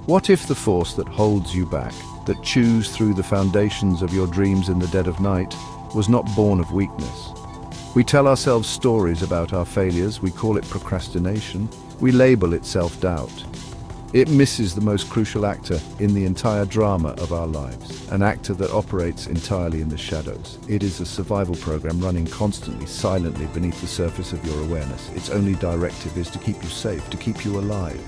What if the force that holds you back, that chews through the foundations of your dreams in the dead of night, was not born of weakness? We tell ourselves stories about our failures, we call it procrastination, we label it self-doubt. It misses the most crucial actor in the entire drama of our lives, an actor that operates entirely in the shadows. It is a survival program running constantly, silently beneath the surface of your awareness. Its only directive is to keep you safe, to keep you alive.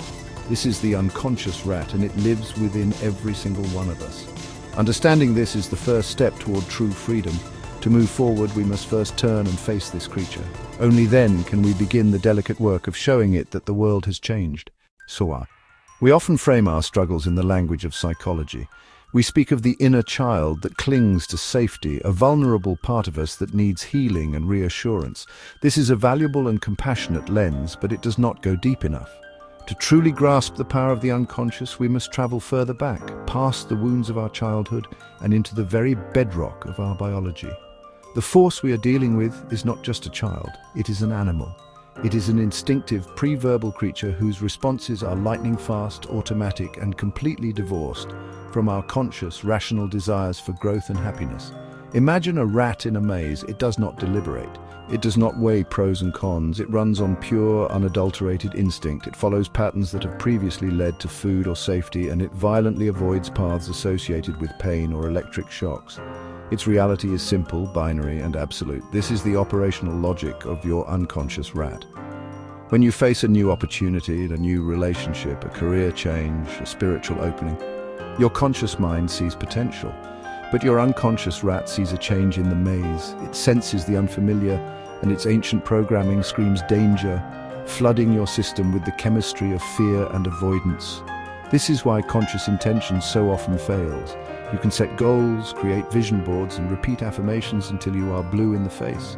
This is the unconscious rat, and it lives within every single one of us. Understanding this is the first step toward true freedom. To move forward, we must first turn and face this creature. Only then can we begin the delicate work of showing it that the world has changed. Soa. We often frame our struggles in the language of psychology. We speak of the inner child that clings to safety, a vulnerable part of us that needs healing and reassurance. This is a valuable and compassionate lens, but it does not go deep enough. To truly grasp the power of the unconscious, we must travel further back, past the wounds of our childhood and into the very bedrock of our biology. The force we are dealing with is not just a child, it is an animal. It is an instinctive, pre-verbal creature whose responses are lightning-fast, automatic, and completely divorced from our conscious, rational desires for growth and happiness. Imagine a rat in a maze. It does not deliberate. It does not weigh pros and cons. It runs on pure, unadulterated instinct. It follows patterns that have previously led to food or safety, and it violently avoids paths associated with pain or electric shocks. Its reality is simple, binary, and absolute. This is the operational logic of your unconscious rat. When you face a new opportunity, a new relationship, a career change, a spiritual opening, your conscious mind sees potential. But your unconscious rat sees a change in the maze. It senses the unfamiliar, and its ancient programming screams danger, flooding your system with the chemistry of fear and avoidance. This is why conscious intention so often fails. You can set goals, create vision boards, and repeat affirmations until you are blue in the face.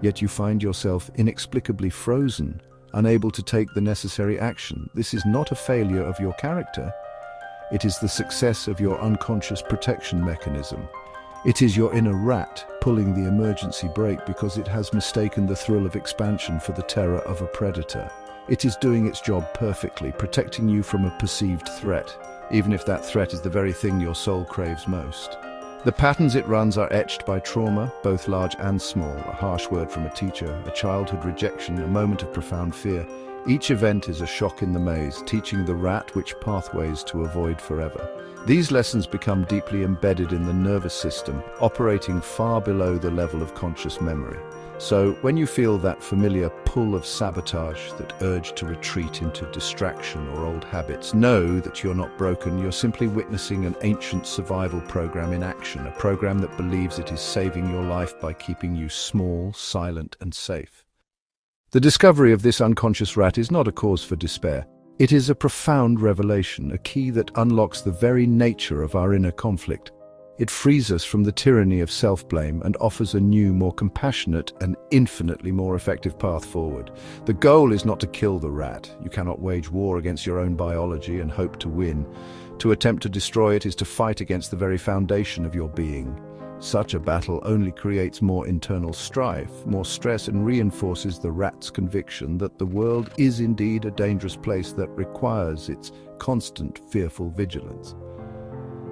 Yet you find yourself inexplicably frozen, unable to take the necessary action. This is not a failure of your character. It is the success of your unconscious protection mechanism. It is your inner rat pulling the emergency brake because it has mistaken the thrill of expansion for the terror of a predator. It is doing its job perfectly, protecting you from a perceived threat, even if that threat is the very thing your soul craves most. The patterns it runs are etched by trauma, both large and small, a harsh word from a teacher, a childhood rejection, a moment of profound fear. Each event is a shock in the maze, teaching the rat which pathways to avoid forever. These lessons become deeply embedded in the nervous system, operating far below the level of conscious memory. So, when you feel that familiar pull of sabotage, that urge to retreat into distraction or old habits, know that you're not broken. You're simply witnessing an ancient survival program in action, a program that believes it is saving your life by keeping you small, silent, and safe. The discovery of this unconscious rat is not a cause for despair. It is a profound revelation, a key that unlocks the very nature of our inner conflict. It frees us from the tyranny of self-blame and offers a new, more compassionate and infinitely more effective path forward. The goal is not to kill the rat. You cannot wage war against your own biology and hope to win. To attempt to destroy it is to fight against the very foundation of your being. Such a battle only creates more internal strife, more stress, and reinforces the rat's conviction that the world is indeed a dangerous place that requires its constant, fearful vigilance.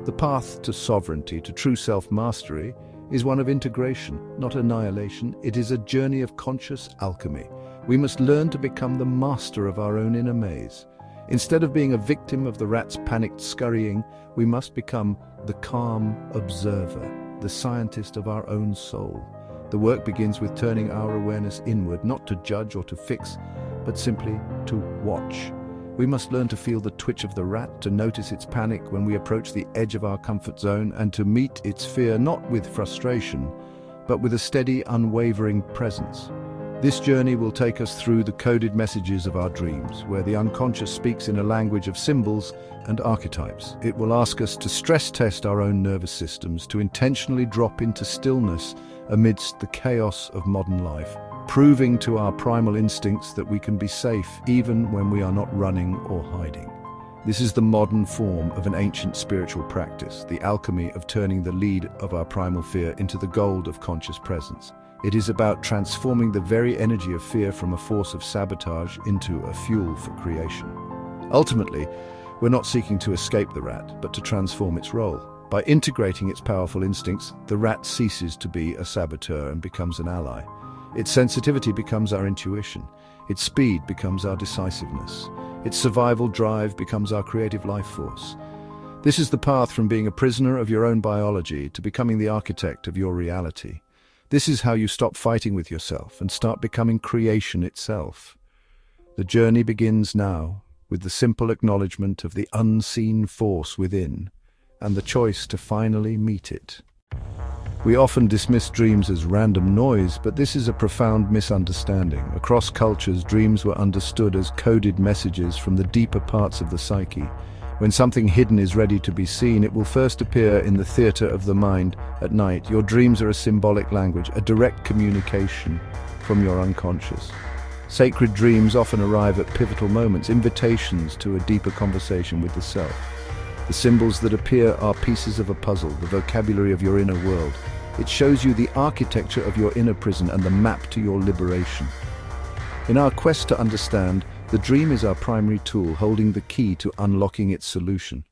The path to sovereignty, to true self-mastery, is one of integration, not annihilation. It is a journey of conscious alchemy. We must learn to become the master of our own inner maze. Instead of being a victim of the rat's panicked scurrying, we must become the calm observer, the scientist of our own soul. The work begins with turning our awareness inward, not to judge or to fix, but simply to watch. We must learn to feel the twitch of the rat, to notice its panic when we approach the edge of our comfort zone, and to meet its fear not with frustration, but with a steady, unwavering presence. This journey will take us through the coded messages of our dreams, where the unconscious speaks in a language of symbols and archetypes. It will ask us to stress test our own nervous systems, to intentionally drop into stillness amidst the chaos of modern life, proving to our primal instincts that we can be safe even when we are not running or hiding. This is the modern form of an ancient spiritual practice, the alchemy of turning the lead of our primal fear into the gold of conscious presence. It is about transforming the very energy of fear from a force of sabotage into a fuel for creation. Ultimately, We're not seeking to escape the rat, but to transform its role. By integrating its powerful instincts, the rat ceases to be a saboteur and becomes an ally. Its sensitivity becomes our intuition. Its speed becomes our decisiveness. Its survival drive becomes our creative life force. This is the path from being a prisoner of your own biology to becoming the architect of your reality. This is how you stop fighting with yourself and start becoming creation itself. The journey begins now, with the simple acknowledgement of the unseen force within, and the choice to finally meet it. We often dismiss dreams as random noise, but this is a profound misunderstanding. Across cultures, dreams were understood as coded messages from the deeper parts of the psyche. When something hidden is ready to be seen, it will first appear in the theater of the mind at night. Your dreams are a symbolic language, a direct communication from your unconscious. Sacred dreams often arrive at pivotal moments, invitations to a deeper conversation with the self. The symbols that appear are pieces of a puzzle, the vocabulary of your inner world. It shows you the architecture of your inner prison and the map to your liberation. In our quest to understand, the dream is our primary tool, holding the key to unlocking its solution.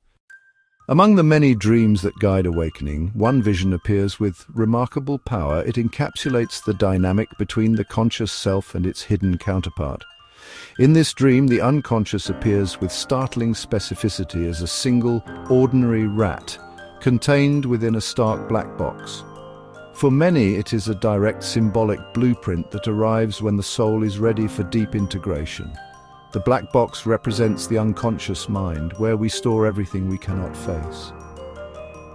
Among the many dreams that guide awakening, one vision appears with remarkable power. It encapsulates the dynamic between the conscious self and its hidden counterpart. In this dream, the unconscious appears with startling specificity as a single, ordinary rat, contained within a stark black box. For many, it is a direct symbolic blueprint that arrives when the soul is ready for deep integration. The black box represents the unconscious mind, where we store everything we cannot face.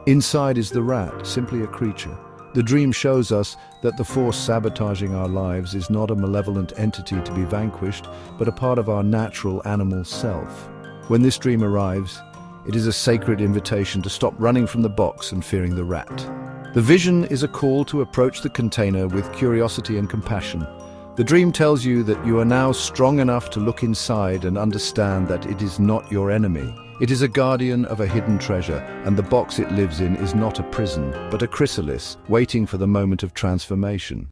Inside is the rat, simply a creature. The dream shows us that the force sabotaging our lives is not a malevolent entity to be vanquished, but a part of our natural animal self. When this dream arrives, it is a sacred invitation to stop running from the box and fearing the rat. The vision is a call to approach the container with curiosity and compassion. The dream tells you that you are now strong enough to look inside and understand that it is not your enemy. It is a guardian of a hidden treasure, and the box it lives in is not a prison, but a chrysalis, waiting for the moment of transformation.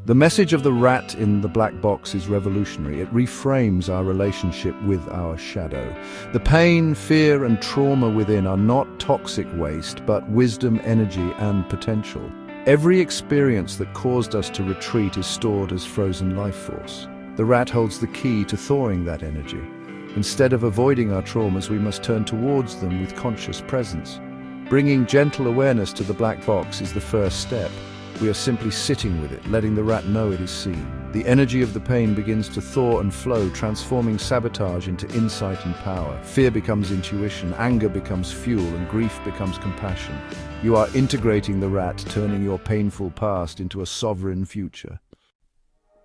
The message of the rat in the black box is revolutionary. It reframes our relationship with our shadow. The pain, fear, and trauma within are not toxic waste, but wisdom, energy, and potential. Every experience that caused us to retreat is stored as frozen life force. The rat holds the key to thawing that energy. Instead of avoiding our traumas, we must turn towards them with conscious presence. Bringing gentle awareness to the black box is the first step. We are simply sitting with it, letting the rat know it is seen. The energy of the pain begins to thaw and flow, transforming sabotage into insight and power. Fear becomes intuition, anger becomes fuel, and grief becomes compassion. You are integrating the rat, turning your painful past into a sovereign future.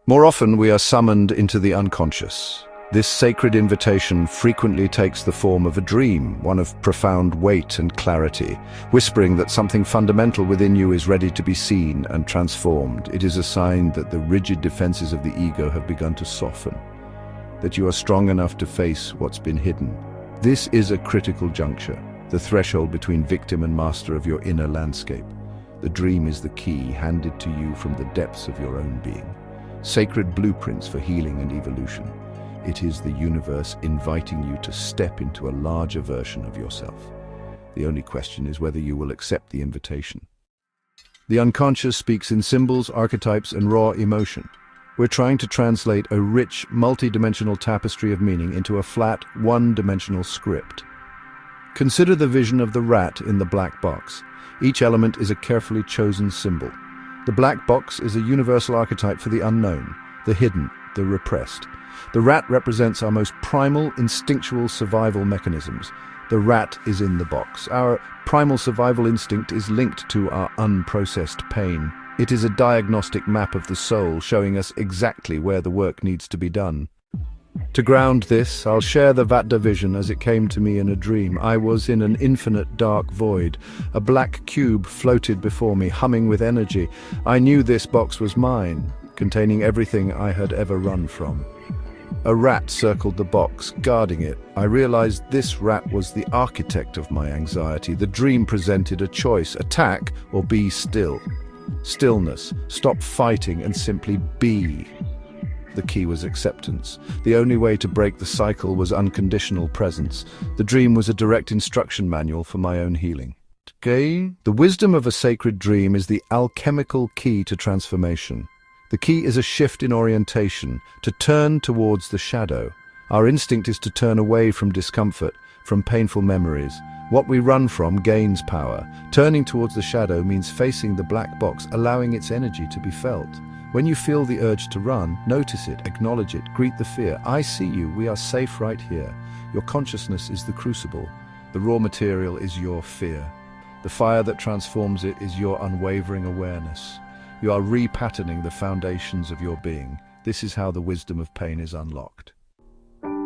More often, we are summoned into the unconscious. This sacred invitation frequently takes the form of a dream, one of profound weight and clarity, whispering that something fundamental within you is ready to be seen and transformed. It is a sign that the rigid defenses of the ego have begun to soften, that you are strong enough to face what's been hidden. This is a critical juncture, the threshold between victim and master of your inner landscape. The dream is the key handed to you from the depths of your own being. Sacred blueprints for healing and evolution. It is the universe inviting you to step into a larger version of yourself. The only question is whether you will accept the invitation. The unconscious speaks in symbols, archetypes, and raw emotion. We're trying to translate a rich, multi-dimensional tapestry of meaning into a flat, one-dimensional script. Consider the vision of the rat in the black box. Each element is a carefully chosen symbol. The black box is a universal archetype for the unknown, the hidden, the repressed. The rat represents our most primal, instinctual survival mechanisms. The rat is in the box. Our primal survival instinct is linked to our unprocessed pain. It is a diagnostic map of the soul, showing us exactly where the work needs to be done. To ground this, I'll share the Vata vision as it came to me in a dream. I was in an infinite dark void. A black cube floated before me, humming with energy. I knew this box was mine, containing everything I had ever run from. A rat circled the box, guarding it. I realized this rat was the architect of my anxiety. The dream presented a choice: attack or be still. Stillness. Stop fighting and simply be. The key was acceptance. The only way to break the cycle was unconditional presence. The dream was a direct instruction manual for my own healing. Okay? The wisdom of a sacred dream is the alchemical key to transformation. The key is a shift in orientation, to turn towards the shadow. Our instinct is to turn away from discomfort, from painful memories. What we run from gains power. Turning towards the shadow means facing the black box, allowing its energy to be felt. When you feel the urge to run, notice it, acknowledge it, greet the fear. I see you, we are safe right here. Your consciousness is the crucible. The raw material is your fear. The fire that transforms it is your unwavering awareness. You are repatterning the foundations of your being. This is how the wisdom of pain is unlocked.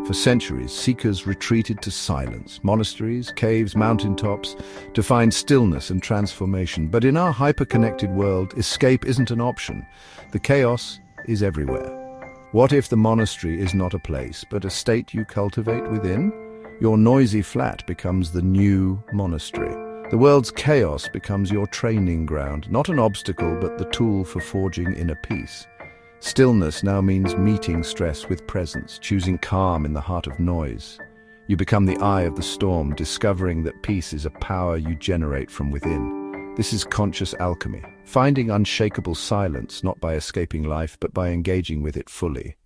For centuries, seekers retreated to silence, monasteries, caves, mountaintops, to find stillness and transformation. But in our hyper-connected world, escape isn't an option. The chaos is everywhere. What if the monastery is not a place, but a state you cultivate within? Your noisy flat becomes the new monastery. The world's chaos becomes your training ground, not an obstacle, but the tool for forging inner peace. Stillness now means meeting stress with presence, choosing calm in the heart of noise. You become the eye of the storm, discovering that peace is a power you generate from within. This is conscious alchemy, finding unshakable silence not by escaping life, but by engaging with it fully.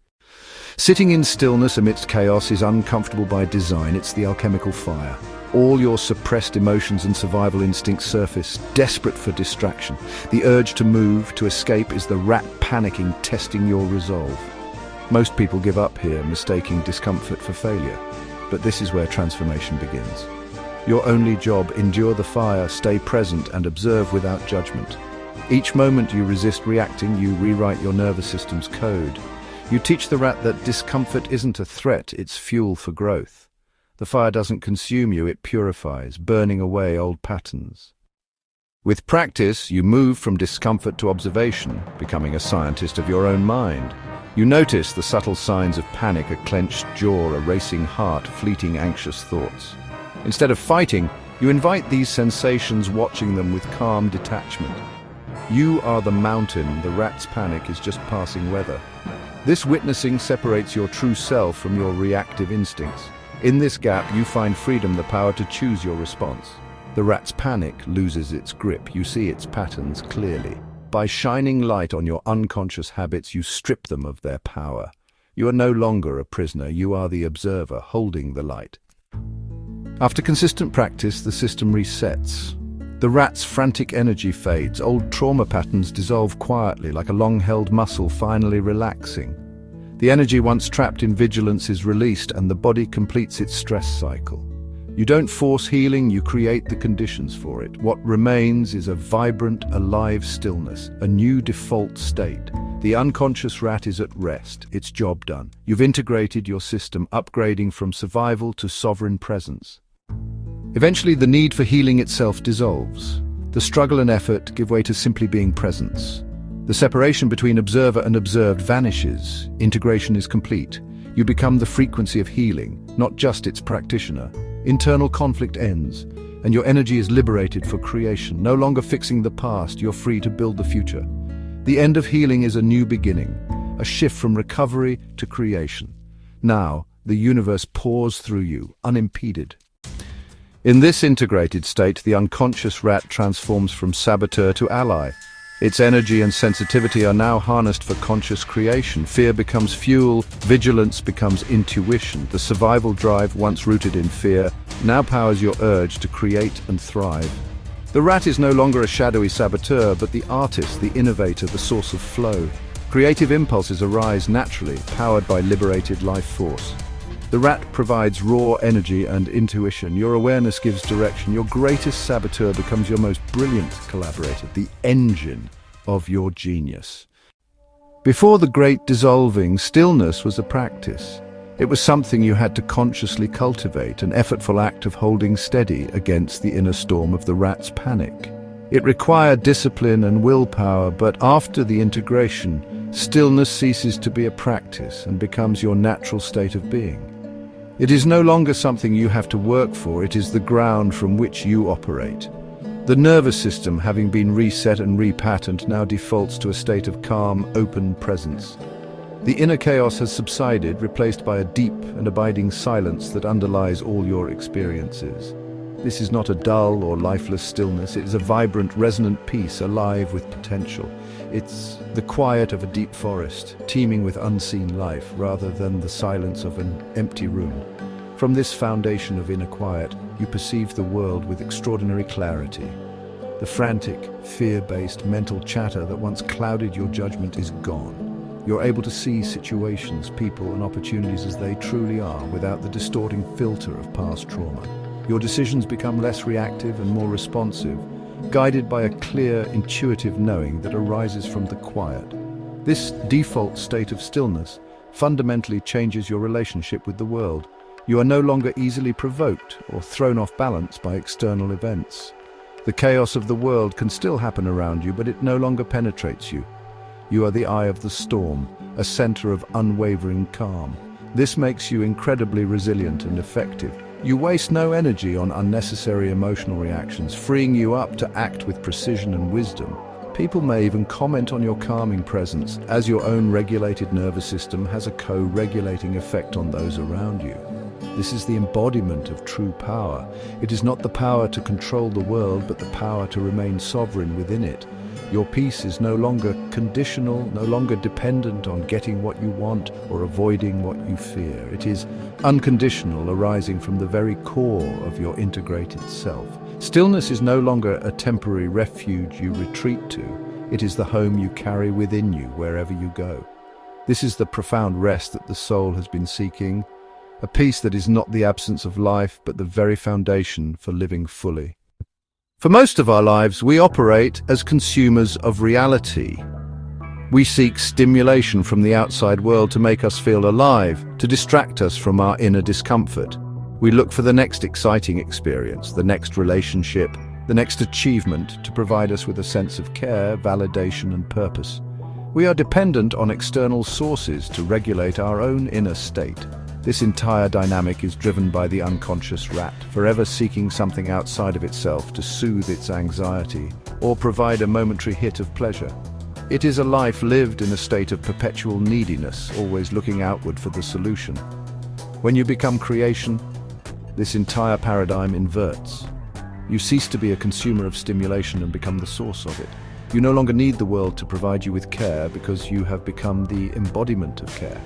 Sitting in stillness amidst chaos is uncomfortable by design. It's the alchemical fire. All your suppressed emotions and survival instincts surface, desperate for distraction. The urge to move, to escape, is the rat panicking, testing your resolve. Most people give up here, mistaking discomfort for failure. But this is where transformation begins. Your only job: endure the fire, stay present, and observe without judgment. Each moment you resist reacting, you rewrite your nervous system's code. You teach the rat that discomfort isn't a threat, it's fuel for growth. The fire doesn't consume you, it purifies, burning away old patterns. With practice, you move from discomfort to observation, becoming a scientist of your own mind. You notice the subtle signs of panic: a clenched jaw, a racing heart, fleeting anxious thoughts. Instead of fighting, you invite these sensations, watching them with calm detachment. You are the mountain, the rat's panic is just passing weather. This witnessing separates your true self from your reactive instincts. In this gap, you find freedom, the power to choose your response. The rat's panic loses its grip. You see its patterns clearly. By shining light on your unconscious habits, you strip them of their power. You are no longer a prisoner. You are the observer, holding the light. After consistent practice, the system resets. The rat's frantic energy fades. Old trauma patterns dissolve quietly, like a long-held muscle finally relaxing. The energy once trapped in vigilance is released, and the body completes its stress cycle. You don't force healing, you create the conditions for it. What remains is a vibrant, alive stillness, a new default state. The unconscious rat is at rest, its job done. You've integrated your system, upgrading from survival to sovereign presence. Eventually, the need for healing itself dissolves. The struggle and effort give way to simply being presence. The separation between observer and observed vanishes. Integration is complete. You become the frequency of healing, not just its practitioner. Internal conflict ends, and your energy is liberated for creation. No longer fixing the past, you're free to build the future. The end of healing is a new beginning, a shift from recovery to creation. Now, the universe pours through you, unimpeded. In this integrated state, the unconscious rat transforms from saboteur to ally. Its energy and sensitivity are now harnessed for conscious creation. Fear becomes fuel, vigilance becomes intuition. The survival drive, once rooted in fear, now powers your urge to create and thrive. The rat is no longer a shadowy saboteur, but the artist, the innovator, the source of flow. Creative impulses arise naturally, powered by liberated life force. The rat provides raw energy and intuition. Your awareness gives direction. Your greatest saboteur becomes your most brilliant collaborator, the engine of your genius. Before the great dissolving, stillness was a practice. It was something you had to consciously cultivate, an effortful act of holding steady against the inner storm of the rat's panic. It required discipline and willpower, but after the integration, stillness ceases to be a practice and becomes your natural state of being. It is no longer something you have to work for, it is the ground from which you operate. The nervous system, having been reset and repatterned, now defaults to a state of calm, open presence. The inner chaos has subsided, replaced by a deep and abiding silence that underlies all your experiences. This is not a dull or lifeless stillness, it is a vibrant, resonant peace, alive with potential. It's the quiet of a deep forest, teeming with unseen life, rather than the silence of an empty room. From this foundation of inner quiet, you perceive the world with extraordinary clarity. The frantic, fear-based mental chatter that once clouded your judgment is gone. You're able to see situations, people, and opportunities as they truly are, without the distorting filter of past trauma. Your decisions become less reactive and more responsive, guided by a clear, intuitive knowing that arises from the quiet. This default state of stillness fundamentally changes your relationship with the world. You are no longer easily provoked or thrown off balance by external events. The chaos of the world can still happen around you, but it no longer penetrates you. You are the eye of the storm, a center of unwavering calm. This makes you incredibly resilient and effective. You waste no energy on unnecessary emotional reactions, freeing you up to act with precision and wisdom. People may even comment on your calming presence, as your own regulated nervous system has a co-regulating effect on those around you. This is the embodiment of true power. It is not the power to control the world, but the power to remain sovereign within it. Your peace is no longer conditional, no longer dependent on getting what you want or avoiding what you fear. It is unconditional, arising from the very core of your integrated self. Stillness is no longer a temporary refuge you retreat to. It is the home you carry within you wherever you go. This is the profound rest that the soul has been seeking, a peace that is not the absence of life, but the very foundation for living fully. For most of our lives, we operate as consumers of reality. We seek stimulation from the outside world to make us feel alive, to distract us from our inner discomfort. We look for the next exciting experience, the next relationship, the next achievement to provide us with a sense of care, validation, and purpose. We are dependent on external sources to regulate our own inner state. This entire dynamic is driven by the unconscious rat, forever seeking something outside of itself to soothe its anxiety or provide a momentary hit of pleasure. It is a life lived in a state of perpetual neediness, always looking outward for the solution. When you become creation, this entire paradigm inverts. You cease to be a consumer of stimulation and become the source of it. You no longer need the world to provide you with care because you have become the embodiment of care.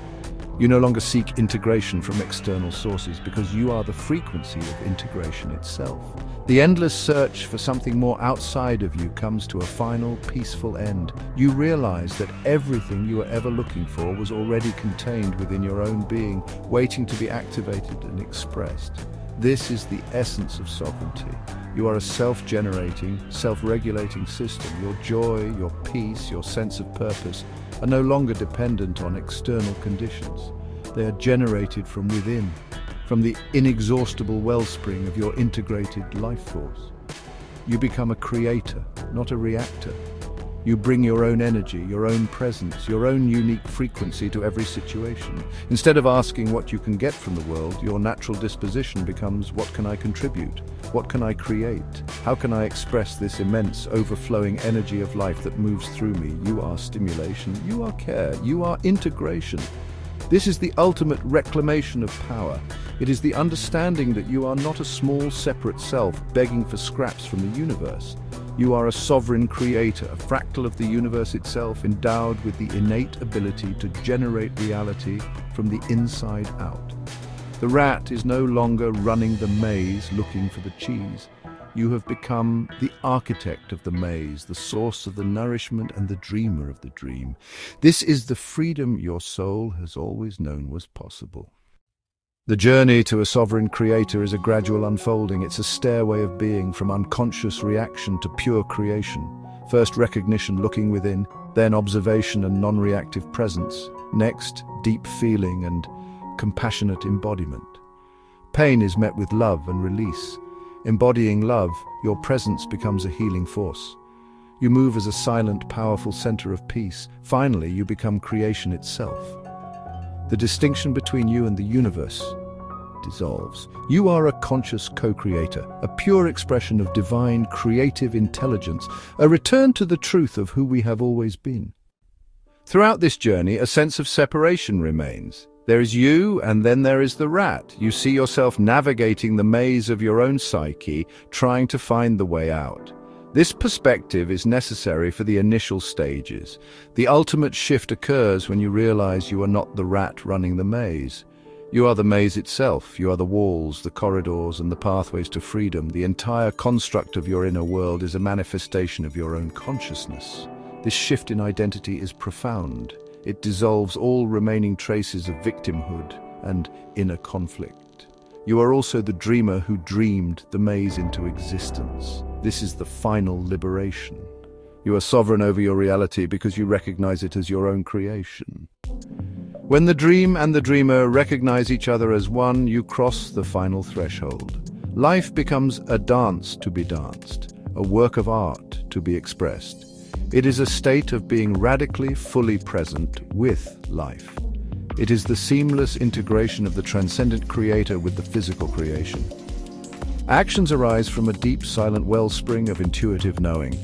You no longer seek integration from external sources because you are the frequency of integration itself. The endless search for something more outside of you comes to a final, peaceful end. You realize that everything you were ever looking for was already contained within your own being, waiting to be activated and expressed. This is the essence of sovereignty. You are a self-generating, self-regulating system. Your joy, your peace, your sense of purpose are no longer dependent on external conditions. They are generated from within, from the inexhaustible wellspring of your integrated life force. You become a creator, not a reactor. You bring your own energy, your own presence, your own unique frequency to every situation. Instead of asking what you can get from the world, your natural disposition becomes, what can I contribute? What can I create? How can I express this immense, overflowing energy of life that moves through me? You are stimulation, you are care, you are integration. This is the ultimate reclamation of power. It is the understanding that you are not a small, separate self begging for scraps from the universe. You are a sovereign creator, a fractal of the universe itself, endowed with the innate ability to generate reality from the inside out. The rat is no longer running the maze looking for the cheese. You have become the architect of the maze, the source of the nourishment and the dreamer of the dream. This is the freedom your soul has always known was possible. The journey to a sovereign creator is a gradual unfolding. It's a stairway of being, from unconscious reaction to pure creation. First recognition, looking within, then observation and non-reactive presence. Next, deep feeling and compassionate embodiment. Pain is met with love and release. Embodying love, your presence becomes a healing force. You move as a silent, powerful center of peace. Finally, you become creation itself. The distinction between you and the universe dissolves. You are a conscious co-creator, a pure expression of divine, creative intelligence, a return to the truth of who we have always been. Throughout this journey, a sense of separation remains. There is you, and then there is the rat. You see yourself navigating the maze of your own psyche, trying to find the way out. This perspective is necessary for the initial stages. The ultimate shift occurs when you realize you are not the rat running the maze. You are the maze itself. You are the walls, the corridors, and the pathways to freedom. The entire construct of your inner world is a manifestation of your own consciousness. This shift in identity is profound. It dissolves all remaining traces of victimhood and inner conflict. You are also the dreamer who dreamed the maze into existence. This is the final liberation. You are sovereign over your reality because you recognize it as your own creation. When the dream and the dreamer recognize each other as one, you cross the final threshold. Life becomes a dance to be danced, a work of art to be expressed. It is a state of being radically, fully present with life. It is the seamless integration of the transcendent creator with the physical creation. Actions arise from a deep, silent wellspring of intuitive knowing.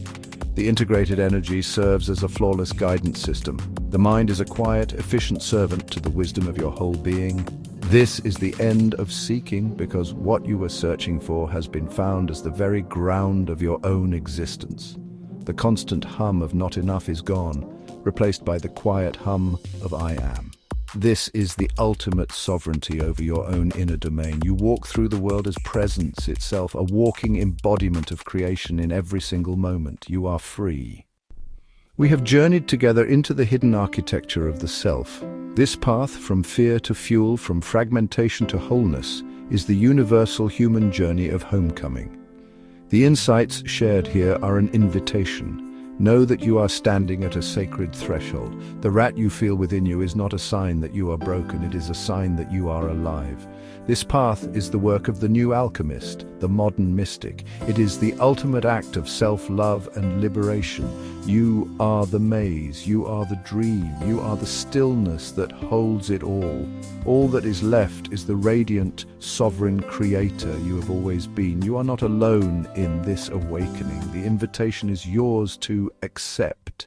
The integrated energy serves as a flawless guidance system. The mind is a quiet, efficient servant to the wisdom of your whole being. This is the end of seeking, because what you were searching for has been found as the very ground of your own existence. The constant hum of not enough is gone, replaced by the quiet hum of I am. This is the ultimate sovereignty over your own inner domain. You walk through the world as presence itself, a walking embodiment of creation in every single moment. You are free. We have journeyed together into the hidden architecture of the self. This path, from fear to fuel, from fragmentation to wholeness, is the universal human journey of homecoming. The insights shared here are an invitation. Know that you are standing at a sacred threshold. The rat you feel within you is not a sign that you are broken, it is a sign that you are alive. This path is the work of the new alchemist, the modern mystic. It is the ultimate act of self-love and liberation. You are the maze, you are the dream, you are the stillness that holds it all. All that is left is the radiant, sovereign creator you have always been. You are not alone in this awakening. The invitation is yours to accept.